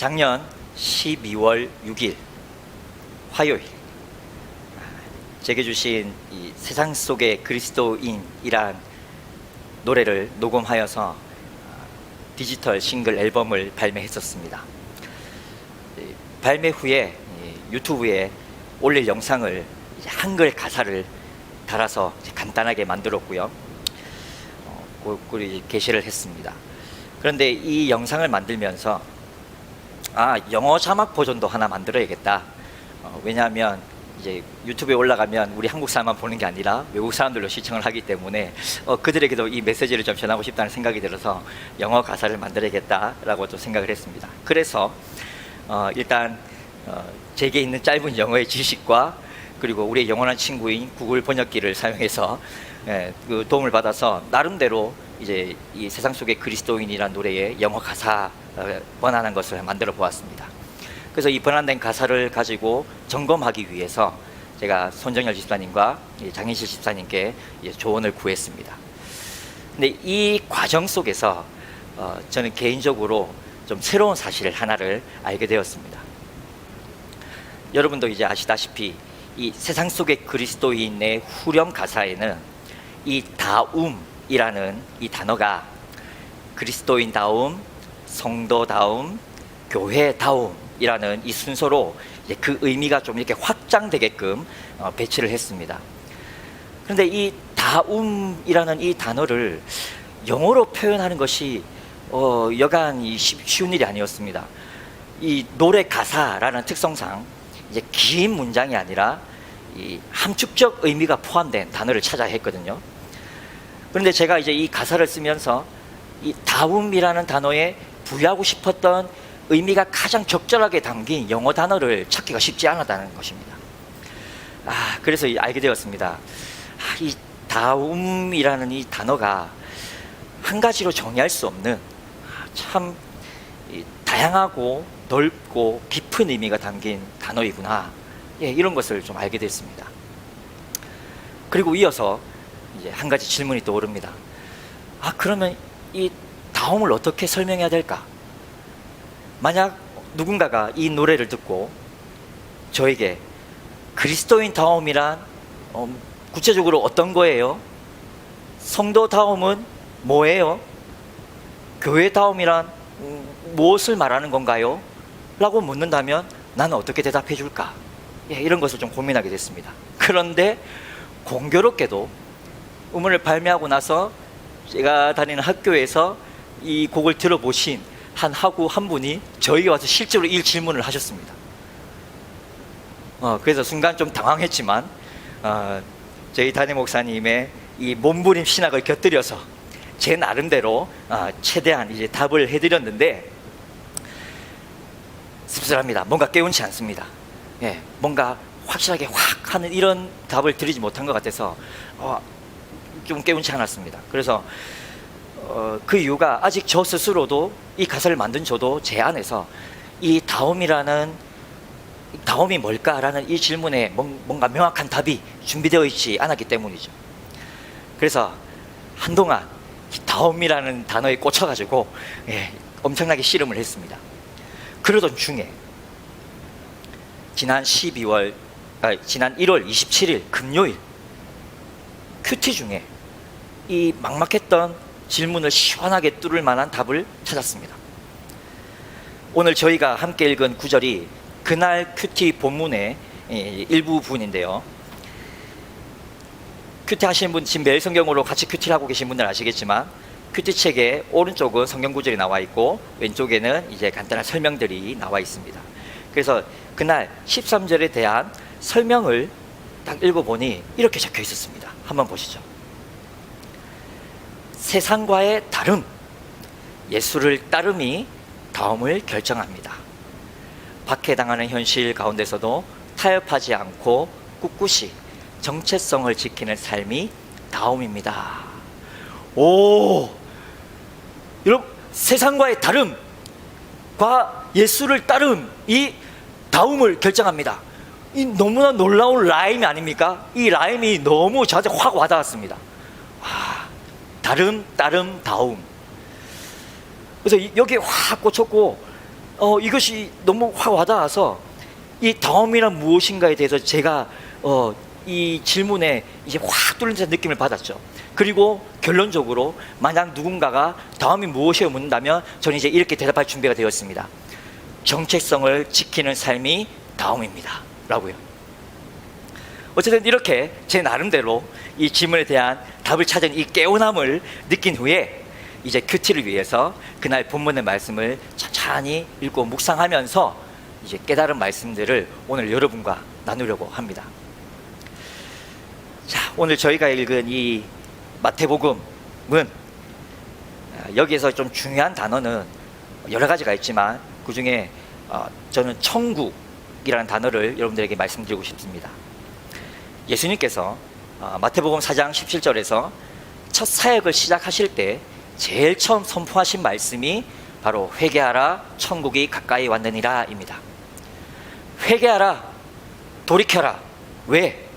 작년 12월 6일 화요일 제게 주신 이 세상 속의 그리스도인이란 노래를 녹음하여서 디지털 싱글 앨범을 발매했었습니다. 발매 후에 유튜브에 올릴 영상을 한글 가사를 달아서 간단하게 만들었고요. 게시를 했습니다. 그런데 이 영상을 만들면서 영어 자막 버전도 하나 만들어야겠다. 왜냐하면 이제 유튜브에 올라가면 우리 한국 사람만 보는 게 아니라 외국 사람들로 시청을 하기 때문에 그들에게도 이 메시지를 좀 전하고 싶다는 생각이 들어서 영어 가사를 만들어야겠다라고 또 생각을 했습니다. 그래서 일단 제게 있는 짧은 영어의 지식과 그리고 우리의 영원한 친구인 구글 번역기를 사용해서 그 도움을 받아서 나름대로 이제 이 세상 속의 그리스도인이라는 노래의 영어 가사 번안한 것을 만들어 보았습니다. 그래서 이 번안된 가사를 가지고 점검하기 위해서 제가 손정열 집사님과 장인실 집사님께 조언을 구했습니다. 근데 이 과정 속에서 저는 개인적으로 좀 새로운 사실 하나를 알게 되었습니다. 여러분도 이제 아시다시피 이 세상 속의 그리스도인의 후렴 가사에는 이 다움이라는 이 단어가 그리스도인다움, 성도다움, 교회다움이라는 이 순서로 이제 그 의미가 좀 이렇게 확장되게끔 배치를 했습니다. 그런데 이 다움이라는 이 단어를 영어로 표현하는 것이 여간 쉬운 일이 아니었습니다. 이 노래 가사라는 특성상 이제 긴 문장이 아니라 이 함축적 의미가 포함된 단어를 찾아야 했거든요. 그런데 제가 이제 이 가사를 쓰면서 이 다움이라는 단어에 부여하고 싶었던 의미가 가장 적절하게 담긴 영어 단어를 찾기가 쉽지 않았다는 것입니다. 그래서 알게 되었습니다. 이 다움이라는 이 단어가 한 가지로 정의할 수 없는 참 다양하고 넓고 깊은 의미가 담긴 단어이구나. 이런 것을 좀 알게 됐습니다. 그리고 이어서 이제 한 가지 질문이 떠오릅니다. 그러면 이 다움을 어떻게 설명해야 될까? 만약 누군가가 이 노래를 듣고 저에게 그리스도인 다움이란 구체적으로 어떤 거예요? 성도 다움은 뭐예요? 교회 다움이란 무엇을 말하는 건가요? 라고 묻는다면 나는 어떻게 대답해 줄까? 이런 것을 좀 고민하게 됐습니다. 그런데 공교롭게도 음원을 발매하고 나서 제가 다니는 학교에서 이 곡을 들어보신 한 학우 한 분이 저에게 와서 실제로 이 질문을 하셨습니다. 그래서 순간 좀 당황했지만 저희 담임 목사님의 이 몸부림 신학을 곁들여서 제 나름대로 최대한 이제 답을 해드렸는데 씁쓸합니다. 뭔가 깨운치 않습니다. 뭔가 확실하게 확 하는 이런 답을 드리지 못한 것 같아서 좀 깨운치 않았습니다. 그래서 그 이유가 아직 저 스스로도 이 가사를 만든 저도 제 안에서 이 다움이 뭘까라는 이 질문에 뭔가 명확한 답이 준비되어 있지 않았기 때문이죠. 그래서 한동안 다움이라는 단어에 꽂혀가지고 엄청나게 씨름을 했습니다. 그러던 중에 지난 1월 27일 금요일 큐티 중에 이 막막했던 질문을 시원하게 뚫을 만한 답을 찾았습니다. 오늘 저희가 함께 읽은 구절이 그날 큐티 본문의 일부 부분인데요. 큐티 하시는 분, 지금 매일 성경으로 같이 큐티를 하고 계신 분들 아시겠지만 큐티 책의 오른쪽은 성경 구절이 나와 있고 왼쪽에는 이제 간단한 설명들이 나와 있습니다. 그래서 그날 13절에 대한 설명을 딱 읽어보니 이렇게 적혀 있었습니다. 한번 보시죠. 세상과의 다름, 예수를 따름이 다움을 결정합니다. 박해당하는 현실 가운데서도 타협하지 않고 꿋꿋이 정체성을 지키는 삶이 다움입니다. 여러분, 세상과의 다름과 예수를 따름이 다움을 결정합니다. 이 너무나 놀라운 라임이 아닙니까? 이 라임이 너무 저한테 확 와닿았습니다. 다름, 따름, 다움. 그래서 여기에 확 꽂혔고 이것이 너무 확 와닿아서 이 다음이란 무엇인가에 대해서 제가 이 질문에 이제 확 뚫린 느낌을 받았죠. 그리고 결론적으로 만약 누군가가 다음이 무엇이에요 묻는다면 저는 이제 이렇게 대답할 준비가 되었습니다. 정체성을 지키는 삶이 다음입니다 라고요. 어쨌든 이렇게 제 나름대로 이 질문에 대한 답을 찾은 이 깨어남을 느낀 후에 이제 큐티를 위해서 그날 본문의 말씀을 천천히 읽고 묵상하면서 이제 깨달은 말씀들을 오늘 여러분과 나누려고 합니다. 자, 오늘 저희가 읽은 이 마태복음은 여기에서 좀 중요한 단어는 여러 가지가 있지만 그 중에 저는 천국이라는 단어를 여러분들에게 말씀드리고 싶습니다. 예수님께서 마태복음 4장 17절에서 첫 사역을 시작하실 때 제일 처음 선포하신 말씀이 바로 회개하라 천국이 가까이 왔느니라 입니다. 회개하라, 돌이켜라. 왜?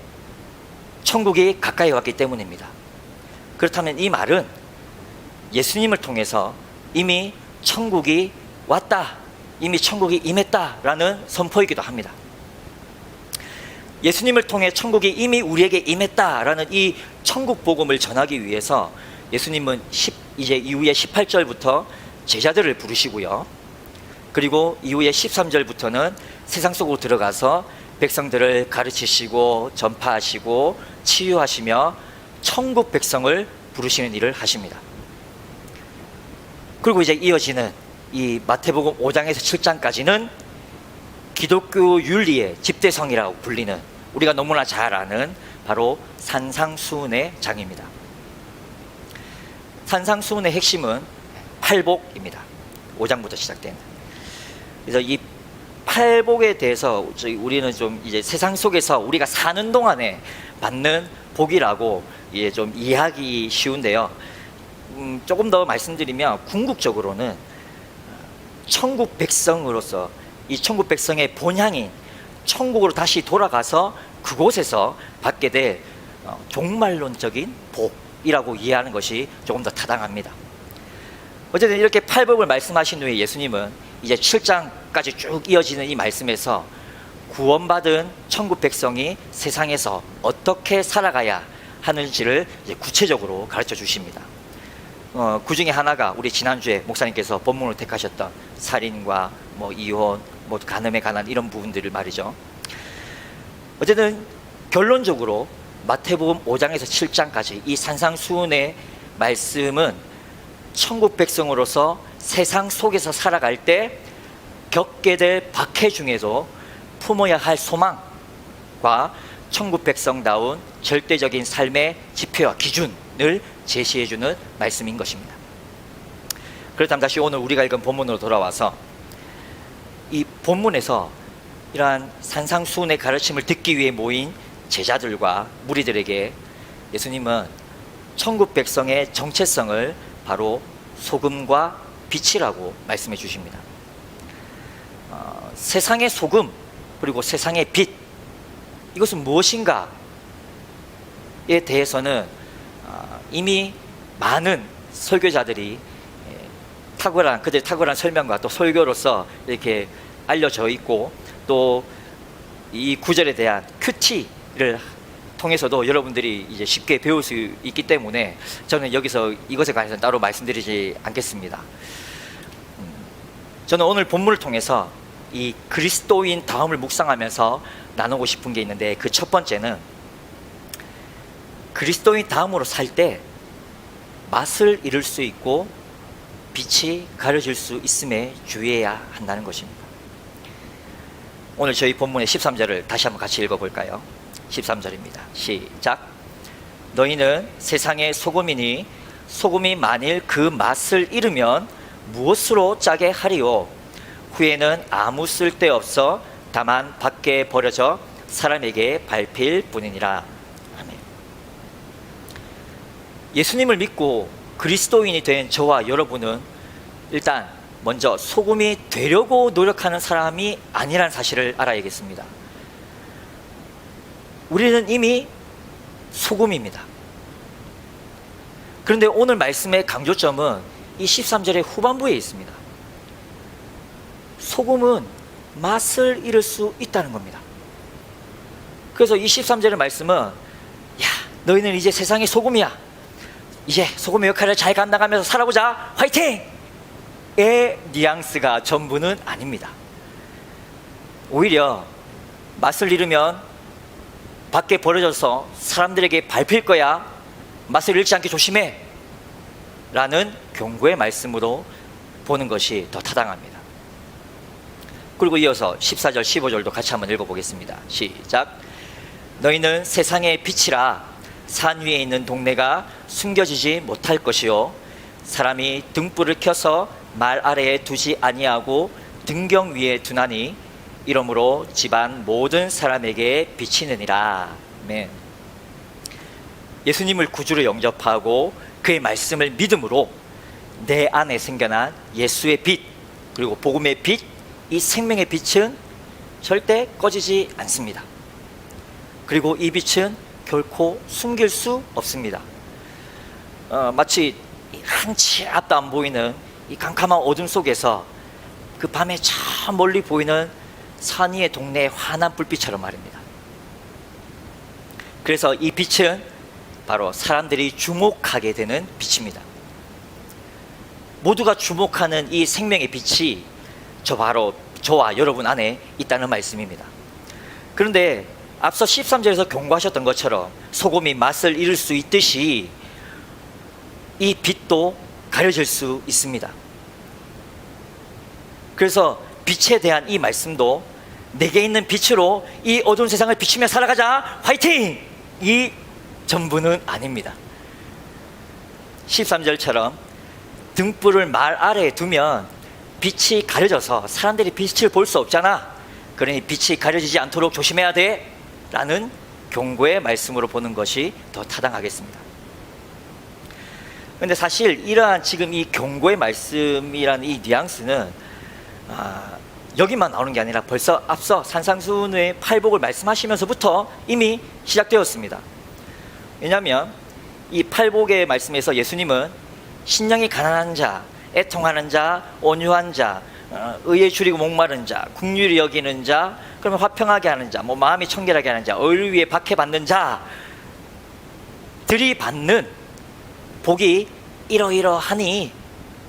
천국이 가까이 왔기 때문입니다. 그렇다면 이 말은 예수님을 통해서 이미 천국이 왔다, 이미 천국이 임했다라는 선포이기도 합니다. 예수님을 통해 천국이 이미 우리에게 임했다라는 이 천국 복음을 전하기 위해서 예수님은 이제 이후에 18절부터 제자들을 부르시고요. 그리고 이후에 13절부터는 세상 속으로 들어가서 백성들을 가르치시고 전파하시고 치유하시며 천국 백성을 부르시는 일을 하십니다. 그리고 이제 이어지는 이 마태복음 5장에서 7장까지는 기독교 윤리의 집대성이라고 불리는, 우리가 너무나 잘 아는 바로 산상수훈의 장입니다. 산상수훈의 핵심은 팔복입니다. 5장부터 시작되는. 그래서 이 팔복에 대해서 우리는 좀 이제 세상 속에서 우리가 사는 동안에 받는 복이라고 이제 좀 이해하기 쉬운데요. 조금 더 말씀드리면 궁극적으로는 천국 백성으로서 이 천국 백성의 본향인 천국으로 다시 돌아가서 그곳에서 받게 될 종말론적인 복이라고 이해하는 것이 조금 더 타당합니다. 어쨌든 이렇게 팔복을 말씀하신 후에 예수님은 이제 7장까지 쭉 이어지는 이 말씀에서 구원받은 천국 백성이 세상에서 어떻게 살아가야 하는지를 이제 구체적으로 가르쳐 주십니다. 그 중에 하나가 우리 지난주에 목사님께서 본문으로 택하셨던 살인과 이혼, 간음에 관한 이런 부분들을 말이죠. 어쨌든 결론적으로 마태복음 5장에서 7장까지 이 산상수훈의 말씀은 천국 백성으로서 세상 속에서 살아갈 때 겪게 될 박해 중에도 품어야 할 소망과 천국 백성다운 절대적인 삶의 지표와 기준을 제시해주는 말씀인 것입니다. 그렇다면 다시 오늘 우리가 읽은 본문으로 돌아와서 이 본문에서 이러한 산상수훈의 가르침을 듣기 위해 모인 제자들과 무리들에게 예수님은 천국 백성의 정체성을 바로 소금과 빛이라고 말씀해 주십니다. 세상의 소금 그리고 세상의 빛, 이것은 무엇인가에 대해서는 이미 많은 설교자들이 그들의 탁월한 설명과 또 설교로서 이렇게 알려져 있고, 또 이 구절에 대한 큐티를 통해서도 여러분들이 이제 쉽게 배울 수 있기 때문에 저는 여기서 이것에 관해서는 따로 말씀드리지 않겠습니다. 저는 오늘 본문을 통해서 이 그리스도인 다음을 묵상하면서 나누고 싶은 게 있는데, 그 첫 번째는 그리스도인 다음으로 살 때 맛을 잃을 수 있고 빛이 가려질 수 있음에 주의해야 한다는 것입니다. 오늘 저희 본문의 13절을 다시 한번 같이 읽어볼까요? 13절입니다. 시작. 너희는 세상의 소금이니 소금이 만일 그 맛을 잃으면 무엇으로 짜게 하리요? 후에는 아무 쓸데없어 다만 밖에 버려져 사람에게 밟힐 뿐이니라. 아멘. 예수님을 믿고 그리스도인이 된 저와 여러분은 일단 먼저 소금이 되려고 노력하는 사람이 아니라는 사실을 알아야겠습니다. 우리는 이미 소금입니다. 그런데 오늘 말씀의 강조점은 이 13절의 후반부에 있습니다. 소금은 맛을 잃을 수 있다는 겁니다. 그래서 이 13절의 말씀은, 야, 너희는 이제 세상의 소금이야. 이제 소금의 역할을 잘 감당하면서 살아보자. 화이팅! 의 뉘앙스가 전부는 아닙니다. 오히려 맛을 잃으면 밖에 버려져서 사람들에게 밟힐 거야. 맛을 잃지 않게 조심해. 라는 경고의 말씀으로 보는 것이 더 타당합니다. 그리고 이어서 14절 15절도 같이 한번 읽어보겠습니다. 시작. 너희는 세상의 빛이라. 산 위에 있는 동네가 숨겨지지 못할 것이요 사람이 등불을 켜서 말 아래에 두지 아니하고 등경 위에 두나니 이러므로 집안 모든 사람에게 비치느니라. 아멘. 예수님을 구주로 영접하고 그의 말씀을 믿음으로 내 안에 생겨난 예수의 빛, 그리고 복음의 빛, 이 생명의 빛은 절대 꺼지지 않습니다. 그리고 이 빛은 결코 숨길 수 없습니다. 마치 한치 앞도 안 보이는 이 캄캄한 어둠 속에서 그 밤에 저 멀리 보이는 산 위의 동네의 환한 불빛처럼 말입니다. 그래서 이 빛은 바로 사람들이 주목하게 되는 빛입니다. 모두가 주목하는 이 생명의 빛이 바로 저와 여러분 안에 있다는 말씀입니다. 그런데 앞서 13절에서 경고하셨던 것처럼 소금이 맛을 잃을 수 있듯이 이 빛도 가려질 수 있습니다. 그래서 빛에 대한 이 말씀도 내게 있는 빛으로 이 어두운 세상을 비추며 살아가자. 화이팅! 이 전부는 아닙니다. 13절처럼 등불을 말 아래에 두면 빛이 가려져서 사람들이 빛을 볼 수 없잖아. 그러니 빛이 가려지지 않도록 조심해야 돼. 라는 경고의 말씀으로 보는 것이 더 타당하겠습니다. 그런데 사실 이러한 지금 이 경고의 말씀이라는 이 뉘앙스는 여기만 나오는 게 아니라 벌써 앞서 산상수훈의 팔복을 말씀하시면서부터 이미 시작되었습니다. 왜냐하면 이 팔복의 말씀에서 예수님은 신령이 가난한 자, 애통하는 자, 온유한 자, 의에 줄이고 목마른 자, 긍휼히 여기는 자, 그러면 화평하게 하는 자, 마음이 청결하게 하는 자, 의를 위해 박해받는 자들이 받는 복이 이러이러하니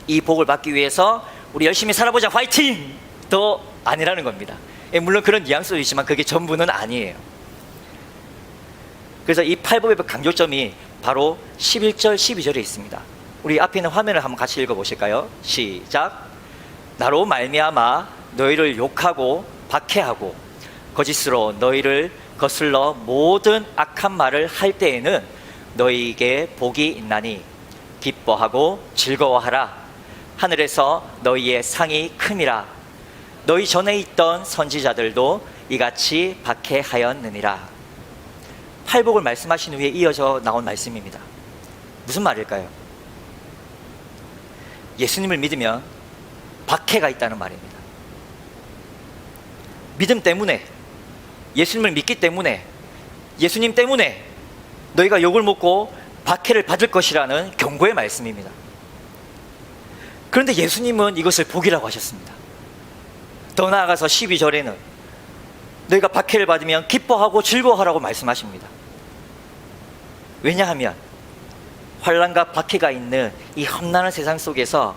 이 복을 받기 위해서 우리 열심히 살아보자. 화이팅! 더 아니라는 겁니다. 물론 그런 뉘앙스도 있지만 그게 전부는 아니에요. 그래서 이 팔복의 강조점이 바로 11절 12절에 있습니다. 우리 앞에 있는 화면을 한번 같이 읽어보실까요? 시작. 나로 말미암아 너희를 욕하고 박해하고 거짓으로 너희를 거슬러 모든 악한 말을 할 때에는 너희에게 복이 있나니 기뻐하고 즐거워하라. 하늘에서 너희의 상이 큼이라. 너희 전에 있던 선지자들도 이같이 박해하였느니라. 팔복을 말씀하신 후에 이어져 나온 말씀입니다. 무슨 말일까요? 예수님을 믿으면 박해가 있다는 말입니다. 믿음 때문에, 예수님을 믿기 때문에, 예수님 때문에 너희가 욕을 먹고 박해를 받을 것이라는 경고의 말씀입니다. 그런데 예수님은 이것을 복이라고 하셨습니다. 더 나아가서 12절에는 너희가 박해를 받으면 기뻐하고 즐거워하라고 말씀하십니다. 왜냐하면 환난과 박해가 있는 이 험난한 세상 속에서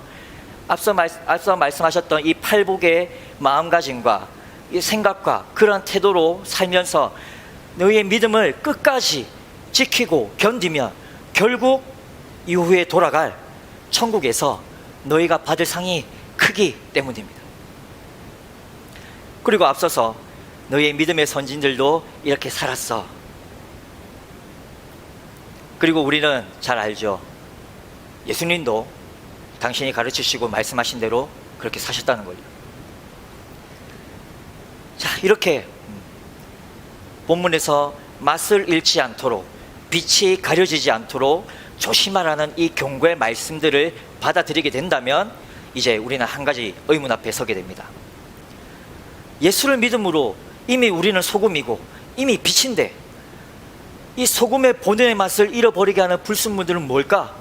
앞서 말씀하셨던 이 팔복의 마음가짐과 이 생각과 그런 태도로 살면서 너희의 믿음을 끝까지 지키고 견디면 결국 이후에 돌아갈 천국에서 너희가 받을 상이 크기 때문입니다. 그리고 앞서서 너희의 믿음의 선진들도 이렇게 살았어. 그리고 우리는 잘 알죠. 예수님도 당신이 가르치시고 말씀하신 대로 그렇게 사셨다는 거예요. 자, 이렇게 본문에서 맛을 잃지 않도록, 빛이 가려지지 않도록 조심하라는 이 경고의 말씀들을 받아들이게 된다면 이제 우리는 한 가지 의문 앞에 서게 됩니다. 예수를 믿음으로 이미 우리는 소금이고 이미 빛인데 이 소금의 본연의 맛을 잃어버리게 하는 불순물들은 뭘까?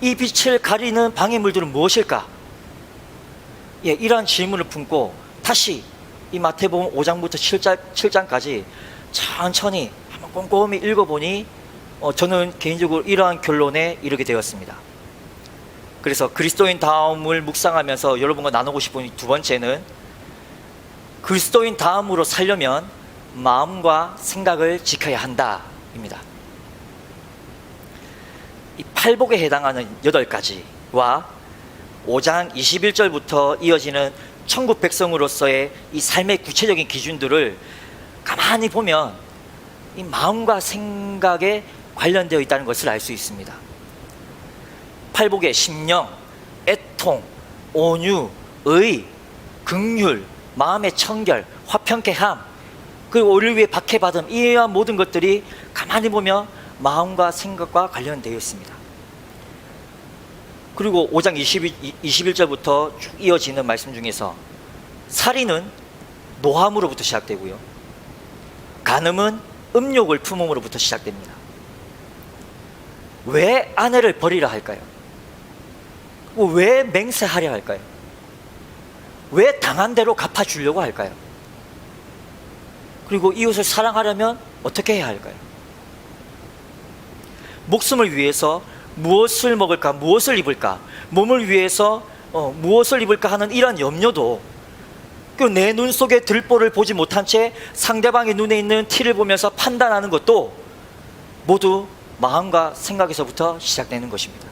이 빛을 가리는 방해물들은 무엇일까? 이러한 질문을 품고 다시 이 마태복음 5장부터 7장까지 천천히 한번 꼼꼼히 읽어보니 저는 개인적으로 이러한 결론에 이르게 되었습니다. 그래서 그리스도인 다음을 묵상하면서 여러분과 나누고 싶은 두 번째는, 그리스도인 다음으로 살려면 마음과 생각을 지켜야 한다 입니다. 이 팔복에 해당하는 8가지와 5장 21절부터 이어지는 천국 백성으로서의 이 삶의 구체적인 기준들을 가만히 보면 이 마음과 생각에 관련되어 있다는 것을 알 수 있습니다. 팔복의 심령, 애통, 온유, 의, 긍휼, 마음의 청결, 화평케함, 그리고 우리를 위해 박해받음, 이러한 모든 것들이 가만히 보면 마음과 생각과 관련되어 있습니다. 그리고 5장 21절부터 쭉 이어지는 말씀 중에서 살인은 노함으로부터 시작되고요, 간음은 음욕을 품음으로부터 시작됩니다. 왜 아내를 버리라 할까요? 왜 맹세하려 할까요? 왜 당한 대로 갚아주려고 할까요? 그리고 이웃을 사랑하려면 어떻게 해야 할까요? 목숨을 위해서 무엇을 먹을까, 무엇을 입을까, 몸을 위해서 무엇을 입을까 하는 이러한 염려도, 내 눈 속에 들보를 보지 못한 채 상대방의 눈에 있는 티를 보면서 판단하는 것도 모두 마음과 생각에서부터 시작되는 것입니다.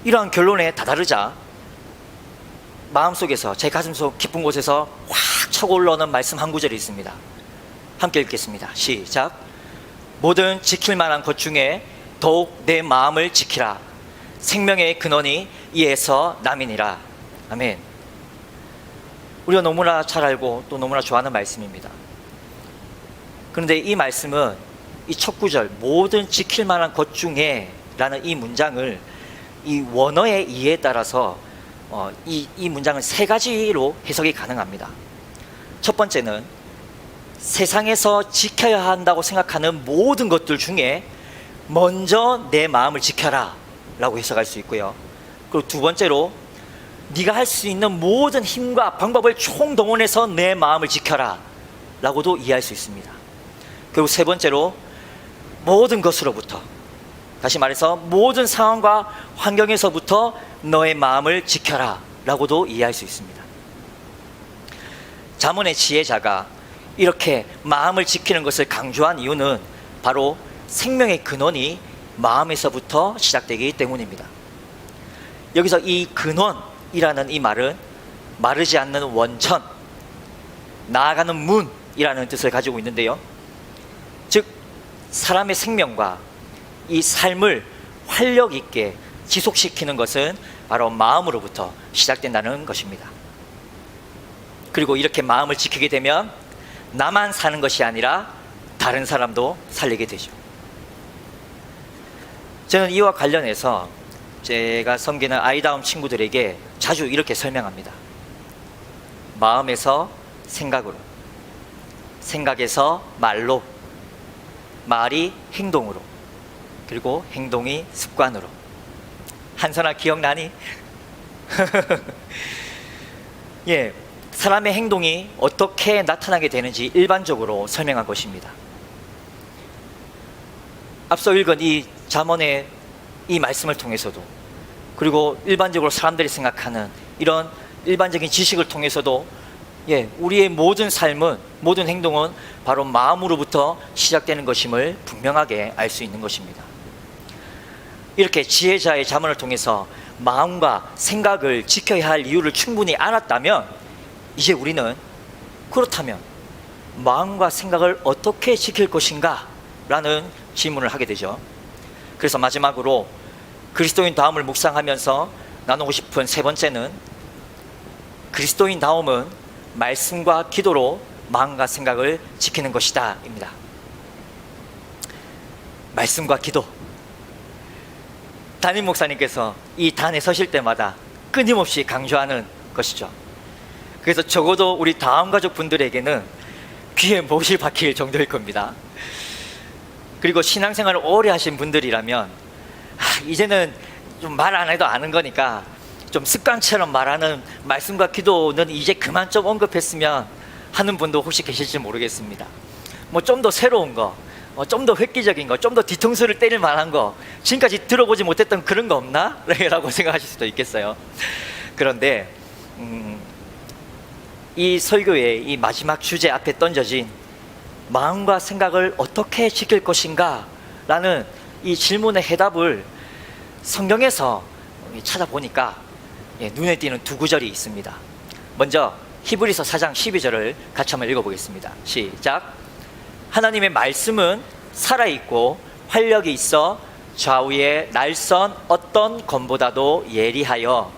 이러한 결론에 다다르자 마음속에서, 제 가슴속 깊은 곳에서 확 쳐고 올라오는 말씀 한 구절이 있습니다. 함께 읽겠습니다. 시작. 모든 지킬 만한 것 중에 더욱 내 마음을 지키라. 생명의 근원이 이에서 남이니라. 아멘. 우리가 너무나 잘 알고 또 너무나 좋아하는 말씀입니다. 그런데 이 말씀은 이 첫 구절, 모든 지킬 만한 것 중에 라는 이 문장을 이 원어의 이해에 따라서 이 문장은 3가지로 해석이 가능합니다. 첫 번째는 세상에서 지켜야 한다고 생각하는 모든 것들 중에 먼저 내 마음을 지켜라 라고 해석할 수 있고요. 그리고 두 번째로 네가 할 수 있는 모든 힘과 방법을 총동원해서 내 마음을 지켜라 라고도 이해할 수 있습니다. 그리고 세 번째로 모든 것으로부터, 다시 말해서 모든 상황과 환경에서부터 너의 마음을 지켜라 라고도 이해할 수 있습니다. 잠언의 지혜자가 이렇게 마음을 지키는 것을 강조한 이유는 바로 생명의 근원이 마음에서부터 시작되기 때문입니다. 여기서 이 근원이라는 이 말은 마르지 않는 원천, 나아가는 문이라는 뜻을 가지고 있는데요, 즉 사람의 생명과 이 삶을 활력 있게 지속시키는 것은 바로 마음으로부터 시작된다는 것입니다. 그리고 이렇게 마음을 지키게 되면 나만 사는 것이 아니라 다른 사람도 살리게 되죠. 저는 이와 관련해서 제가 섬기는 아이다움 친구들에게 자주 이렇게 설명합니다. 마음에서 생각으로, 생각에서 말로, 말이 행동으로, 그리고 행동이 습관으로. 한선아 기억나니? 예, 사람의 행동이 어떻게 나타나게 되는지 일반적으로 설명한 것입니다. 앞서 읽은 이 잠언의 이 말씀을 통해서도, 그리고 일반적으로 사람들이 생각하는 이런 일반적인 지식을 통해서도 우리의 모든 삶은, 모든 행동은 바로 마음으로부터 시작되는 것임을 분명하게 알 수 있는 것입니다. 이렇게 지혜자의 잠언을 통해서 마음과 생각을 지켜야 할 이유를 충분히 알았다면, 이제 우리는 그렇다면 마음과 생각을 어떻게 지킬 것인가? 라는 질문을 하게 되죠. 그래서 마지막으로 그리스도인 다움을 묵상하면서 나누고 싶은 세 번째는, 그리스도인 다움은 말씀과 기도로 마음과 생각을 지키는 것이다 입니다. 말씀과 기도. 담임 목사님께서 이 단에 서실 때마다 끊임없이 강조하는 것이죠. 그래서 적어도 우리 다음 가족 분들에게는 귀에 못이 박힐 정도일 겁니다. 그리고 신앙생활을 오래 하신 분들이라면 이제는 좀 말 안 해도 아는 거니까 좀 습관처럼 말하는 말씀과 기도는 이제 그만 좀 언급했으면 하는 분도 혹시 계실지 모르겠습니다. 뭐 좀 더 새로운 거, 좀 더 획기적인 거, 좀 더 뒤통수를 때릴 만한 거, 지금까지 들어보지 못했던 그런 거 없나? 라고 생각하실 수도 있겠어요. 그런데 이 설교의 이 마지막 주제 앞에 던져진 마음과 생각을 어떻게 지킬 것인가? 라는 이 질문의 해답을 성경에서 찾아보니까 눈에 띄는 두 구절이 있습니다. 먼저 히브리서 4장 12절을 같이 한번 읽어보겠습니다. 시작. 하나님의 말씀은 살아있고 활력이 있어 좌우의 날선 어떤 검보다도 예리하여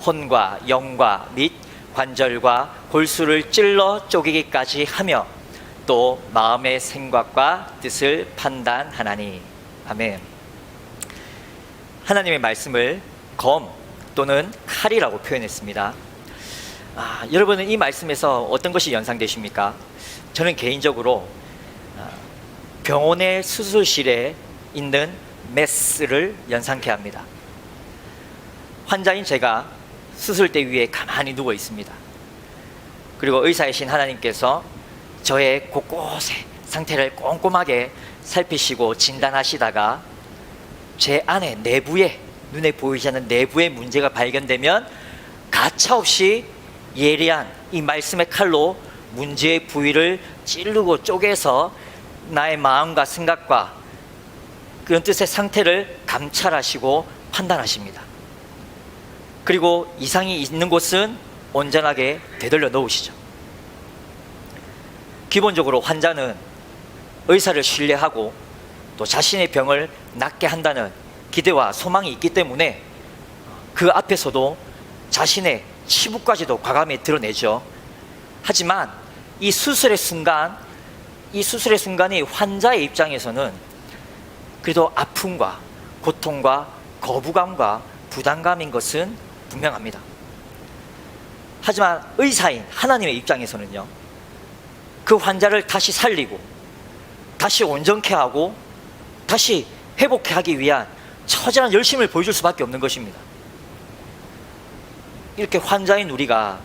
혼과 영과 및 관절과 골수를 찔러 쪼개기까지 하며 또 마음의 생각과 뜻을 판단하나니. 아멘. 하나님의 말씀을 검 또는 칼이라고 표현했습니다. 여러분은 이 말씀에서 어떤 것이 연상되십니까? 저는 개인적으로 병원의 수술실에 있는 메스를 연상케 합니다. 환자인 제가 수술대 위에 가만히 누워 있습니다. 그리고 의사이신 하나님께서 저의 곳곳에 상태를 꼼꼼하게 살피시고 진단하시다가 제 안에 내부에, 눈에 보이지 않는 내부의 문제가 발견되면 가차없이 예리한 이 말씀의 칼로 문제의 부위를 찌르고 쪼개서 나의 마음과 생각과 그런 뜻의 상태를 감찰하시고 판단하십니다. 그리고 이상이 있는 곳은 온전하게 되돌려 놓으시죠. 기본적으로 환자는 의사를 신뢰하고 또 자신의 병을 낫게 한다는 기대와 소망이 있기 때문에 그 앞에서도 자신의 치부까지도 과감히 드러내죠. 하지만 이 수술의 순간이 환자의 입장에서는 그래도 아픔과 고통과 거부감과 부담감인 것은 분명합니다. 하지만 의사인 하나님의 입장에서는요, 그 환자를 다시 살리고 다시 온전케 하고 다시 회복케 하기 위한 처절한 열심을 보여줄 수밖에 없는 것입니다. 이렇게 환자인 우리가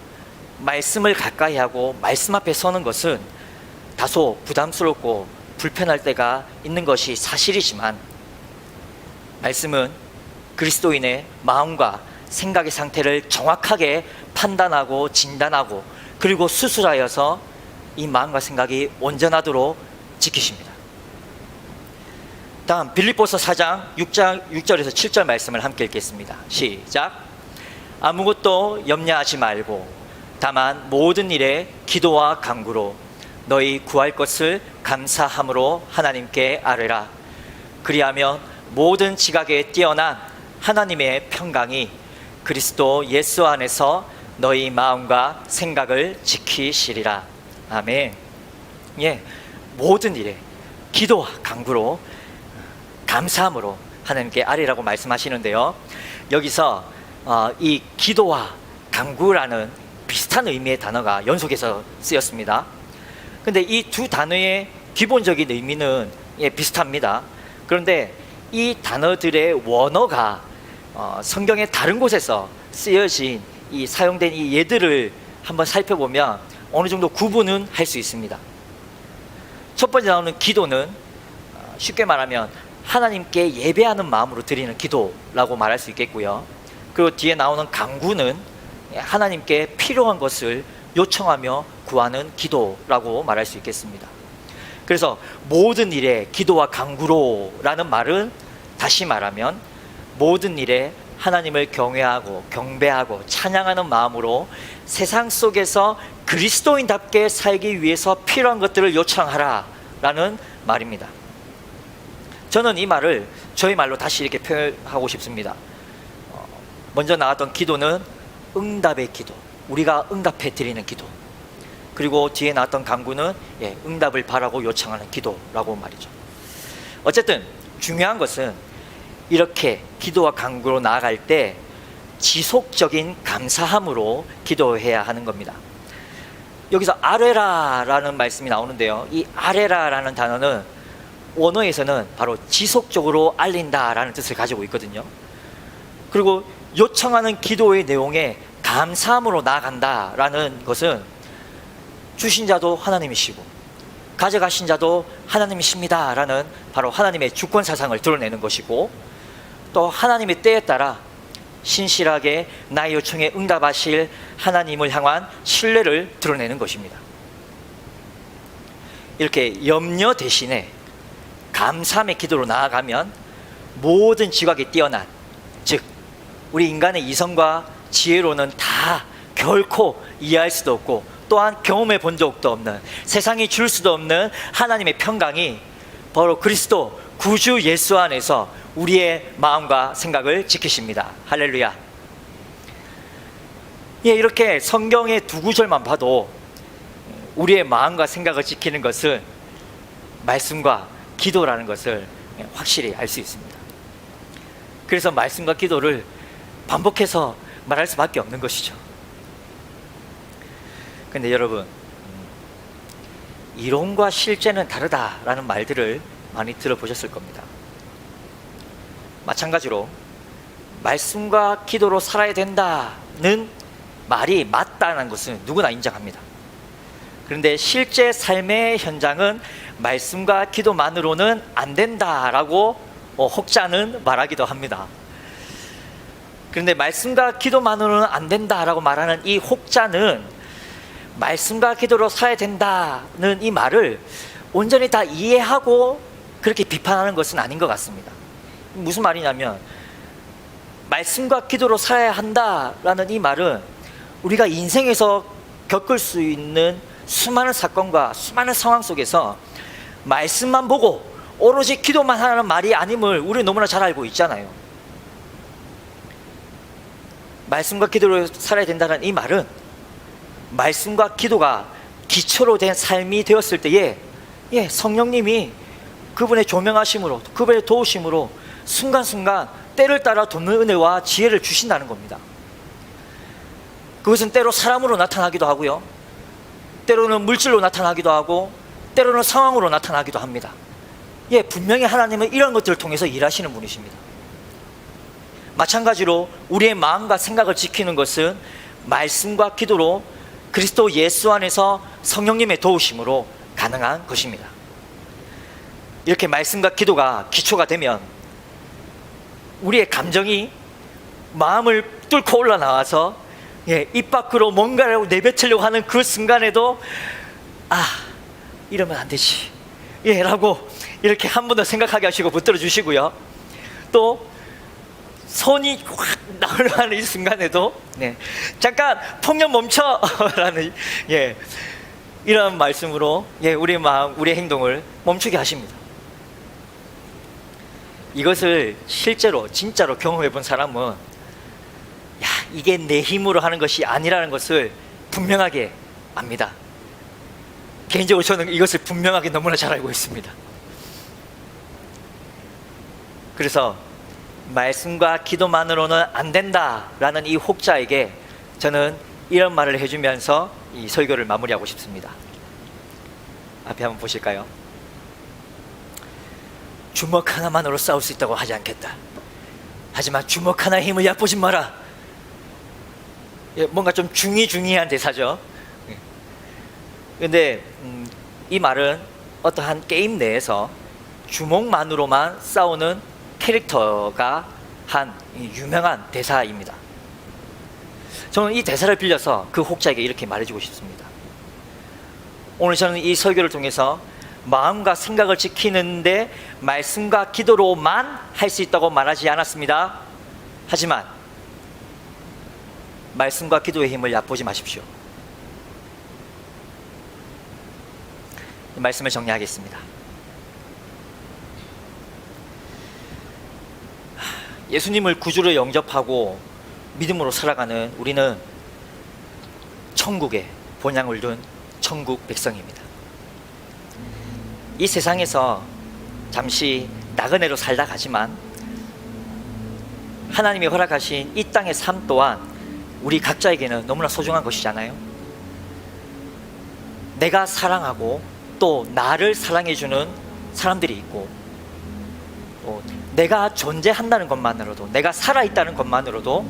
말씀을 가까이 하고 말씀 앞에 서는 것은 다소 부담스럽고 불편할 때가 있는 것이 사실이지만, 말씀은 그리스도인의 마음과 생각의 상태를 정확하게 판단하고 진단하고 그리고 수술하여서 이 마음과 생각이 온전하도록 지키십니다. 다음 빌립보서 4장 6절에서 7절 말씀을 함께 읽겠습니다. 시작. 아무것도 염려하지 말고 다만 모든 일에 기도와 간구로 너희 구할 것을 감사함으로 하나님께 아뢰라. 그리하면 모든 지각에 뛰어난 하나님의 평강이 그리스도 예수 안에서 너희 마음과 생각을 지키시리라. 아멘. 모든 일에 기도와 간구로 감사함으로 하나님께 아뢰라고 말씀하시는데요, 여기서 이 기도와 간구라는 비슷한 의미의 단어가 연속해서 쓰였습니다. 근데 이 두 단어의 기본적인 의미는 비슷합니다. 그런데 이 단어들의 원어가 성경의 다른 곳에서 쓰여진 이 사용된 이 예들을 한번 살펴보면 어느 정도 구분은 할 수 있습니다. 첫 번째 나오는 기도는 쉽게 말하면 하나님께 예배하는 마음으로 드리는 기도라고 말할 수 있겠고요. 그리고 뒤에 나오는 간구는 하나님께 필요한 것을 요청하며 구하는 기도라고 말할 수 있겠습니다. 그래서 모든 일에 기도와 간구로라는 말은 다시 말하면 모든 일에 하나님을 경외하고 경배하고 찬양하는 마음으로 세상 속에서 그리스도인답게 살기 위해서 필요한 것들을 요청하라 라는 말입니다. 저는 이 말을 저희 말로 다시 이렇게 표현하고 싶습니다. 먼저 나왔던 기도는 응답의 기도, 우리가 응답해 드리는 기도. 그리고 뒤에 나왔던 간구는 응답을 바라고 요청하는 기도라고 말이죠. 어쨌든 중요한 것은 이렇게 기도와 간구로 나아갈 때 지속적인 감사함으로 기도해야 하는 겁니다. 여기서 아뢰라라는 말씀이 나오는데요, 이 아뢰라라는 단어는 원어에서는 바로 지속적으로 알린다라는 뜻을 가지고 있거든요. 그리고 요청하는 기도의 내용에 감사함으로 나아간다라는 것은 주신 자도 하나님이시고 가져가신 자도 하나님이십니다라는 바로 하나님의 주권 사상을 드러내는 것이고, 또 하나님의 때에 따라 신실하게 나의 요청에 응답하실 하나님을 향한 신뢰를 드러내는 것입니다. 이렇게 염려 대신에 감사함의 기도로 나아가면 모든 지각이 뛰어난, 즉 우리 인간의 이성과 지혜로는 다 결코 이해할 수도 없고 또한 경험해 본 적도 없는, 세상이 줄 수도 없는 하나님의 평강이 바로 그리스도 구주 예수 안에서 우리의 마음과 생각을 지키십니다. 할렐루야. 예, 이렇게 성경의 두 구절만 봐도 우리의 마음과 생각을 지키는 것은 말씀과 기도라는 것을 확실히 알 수 있습니다. 그래서 말씀과 기도를 반복해서 말할 수밖에 없는 것이죠. 근데 여러분, 이론과 실제는 다르다라는 말들을 많이 들어보셨을 겁니다. 마찬가지로 말씀과 기도로 살아야 된다는 말이 맞다는 것은 누구나 인정합니다. 그런데 실제 삶의 현장은 말씀과 기도만으로는 안 된다라고 혹자는 말하기도 합니다. 그런데 말씀과 기도만으로는 안 된다라고 말하는 이 혹자는 말씀과 기도로 살아야 된다는 이 말을 온전히 다 이해하고 그렇게 비판하는 것은 아닌 것 같습니다. 무슨 말이냐면, 말씀과 기도로 살아야 한다라는 이 말은 우리가 인생에서 겪을 수 있는 수많은 사건과 수많은 상황 속에서 말씀만 보고 오로지 기도만 하는 말이 아님을 우리 너무나 잘 알고 있잖아요. 말씀과 기도로 살아야 된다는 이 말은 말씀과 기도가 기초로 된 삶이 되었을 때에 성령님이 그분의 조명하심으로, 그분의 도우심으로 순간순간 때를 따라 돕는 은혜와 지혜를 주신다는 겁니다. 그것은 때로 사람으로 나타나기도 하고요, 때로는 물질로 나타나기도 하고, 때로는 상황으로 나타나기도 합니다. 분명히 하나님은 이런 것들을 통해서 일하시는 분이십니다. 마찬가지로 우리의 마음과 생각을 지키는 것은 말씀과 기도로 그리스도 예수 안에서 성령님의 도우심으로 가능한 것입니다. 이렇게 말씀과 기도가 기초가 되면 우리의 감정이 마음을 뚫고 올라나와서 입 밖으로 뭔가를 내뱉으려고 하는 그 순간에도 이러면 안 되지 라고 이렇게 한 번 더 생각하게 하시고 붙들어 주시고요, 또 손이 확 나오려 하는 이 순간에도 잠깐 폭력 멈춰 라는 이런 말씀으로 우리의 마음, 우리의 행동을 멈추게 하십니다. 이것을 실제로 진짜로 경험해 본 사람은 이게 내 힘으로 하는 것이 아니라는 것을 분명하게 압니다. 개인적으로 저는 이것을 분명하게 너무나 잘 알고 있습니다. 그래서 말씀과 기도만으로는 안 된다라는 이 혹자에게 저는 이런 말을 해주면서 이 설교를 마무리하고 싶습니다. 앞에 한번 보실까요? 주먹 하나만으로 싸울 수 있다고 하지 않겠다. 하지만 주먹 하나의 힘을 얕보지 마라. 뭔가 좀 중의한 대사죠. 근데 이 말은 어떠한 게임 내에서 주먹만으로만 싸우는 캐릭터가 한 유명한 대사입니다. 저는 이 대사를 빌려서 그 혹자에게 이렇게 말해주고 싶습니다. 오늘 저는 이 설교를 통해서 마음과 생각을 지키는데 말씀과 기도로만 할 수 있다고 말하지 않았습니다. 하지만 말씀과 기도의 힘을 얕보지 마십시오. 이 말씀을 정리하겠습니다. 예수님을 구주로 영접하고 믿음으로 살아가는 우리는 천국에 본향을 둔 천국 백성입니다. 이 세상에서 잠시 나그네로 살다 가지만 하나님이 허락하신 이 땅의 삶 또한 우리 각자에게는 너무나 소중한 것이잖아요. 내가 사랑하고 또 나를 사랑해주는 사람들이 있고, 또 내가 존재한다는 것만으로도, 내가 살아있다는 것만으로도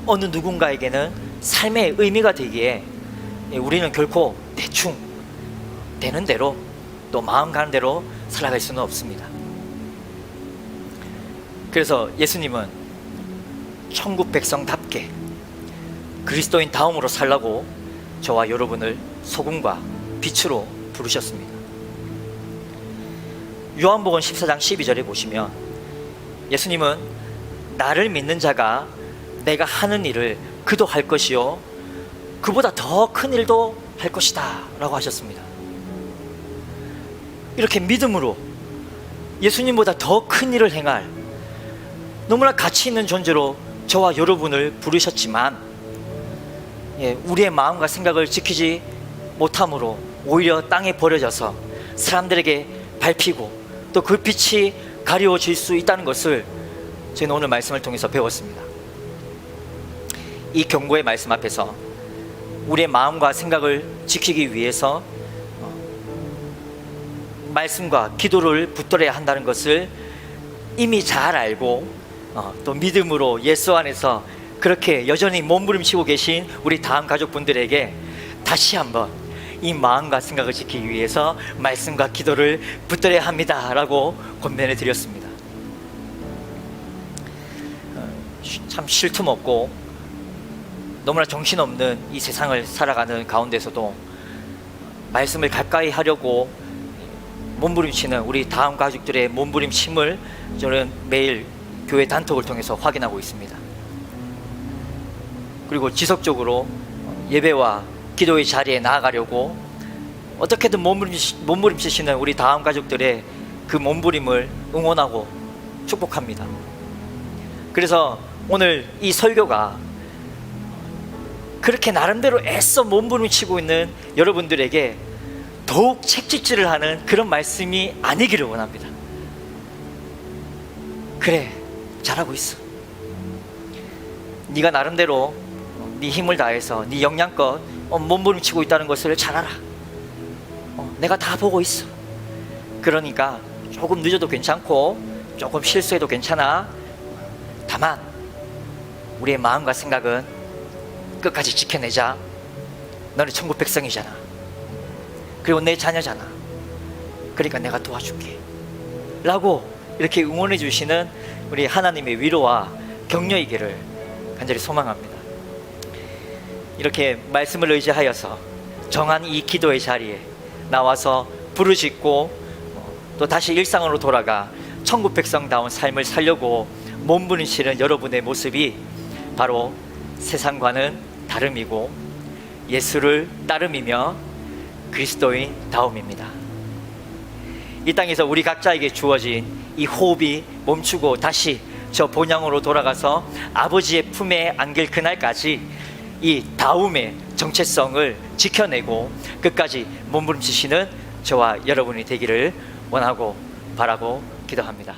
어느 누군가에게는 삶의 의미가 되기에 우리는 결코 대충 되는 대로 또 마음 가는 대로 살아갈 수는 없습니다. 그래서 예수님은 천국 백성답게 그리스도인 다음으로 살라고 저와 여러분을 소금과 빛으로 부르셨습니다. 요한복음 14장 12절에 보시면 예수님은 나를 믿는 자가 내가 하는 일을 그도 할 것이요 그보다 더 큰 일도 할 것이다 라고 하셨습니다. 이렇게 믿음으로 예수님보다 더 큰 일을 행할 너무나 가치 있는 존재로 저와 여러분을 부르셨지만 우리의 마음과 생각을 지키지 못함으로 오히려 땅에 버려져서 사람들에게 밟히고 또 그 빛이 가려워질 수 있다는 것을 저는 오늘 말씀을 통해서 배웠습니다. 이 경고의 말씀 앞에서 우리의 마음과 생각을 지키기 위해서 말씀과 기도를 붙들어야 한다는 것을 이미 잘 알고 또 믿음으로 예수 안에서 그렇게 여전히 몸부림치고 계신 우리 다음 가족분들에게 다시 한번 이 마음과 생각을 지키기 위해서 말씀과 기도를 붙들어야 합니다 라고 권면해 드렸습니다. 참 쉴 틈 없고 너무나 정신없는 이 세상을 살아가는 가운데서도 말씀을 가까이 하려고 몸부림치는 우리 다음 가족들의 몸부림침을 저는 매일 교회 단톡을 통해서 확인하고 있습니다. 그리고 지속적으로 예배와 기도의 자리에 나아가려고 어떻게든 몸부림치시는 우리 다음 가족들의 그 몸부림을 응원하고 축복합니다. 그래서 오늘 이 설교가 그렇게 나름대로 애써 몸부림치고 있는 여러분들에게 더욱 책찍질을 하는 그런 말씀이 아니기를 원합니다. 그래, 잘하고 있어. 네가 나름대로 네 힘을 다해서 네 역량껏 몸부림치고 있다는 것을 잘 알아. 내가 다 보고 있어. 그러니까 조금 늦어도 괜찮고 조금 실수해도 괜찮아. 다만 우리의 마음과 생각은 끝까지 지켜내자. 너는 천국 백성이잖아. 그리고 내 자녀잖아. 그러니까 내가 도와줄게 라고 이렇게 응원해 주시는 우리 하나님의 위로와 격려이기를 간절히 소망합니다. 이렇게 말씀을 의지하여서 정한 이 기도의 자리에 나와서 부르짖고 또 다시 일상으로 돌아가 천국 백성다운 삶을 살려고 몸부림치는 여러분의 모습이 바로 세상과는 다름이고 예수를 따름이며 그리스도인 다움입니다. 이 땅에서 우리 각자에게 주어진 이 호흡이 멈추고 다시 저 본향으로 돌아가서 아버지의 품에 안길 그날까지 이 다움의 정체성을 지켜내고 끝까지 몸부림치시는 저와 여러분이 되기를 원하고 바라고 기도합니다.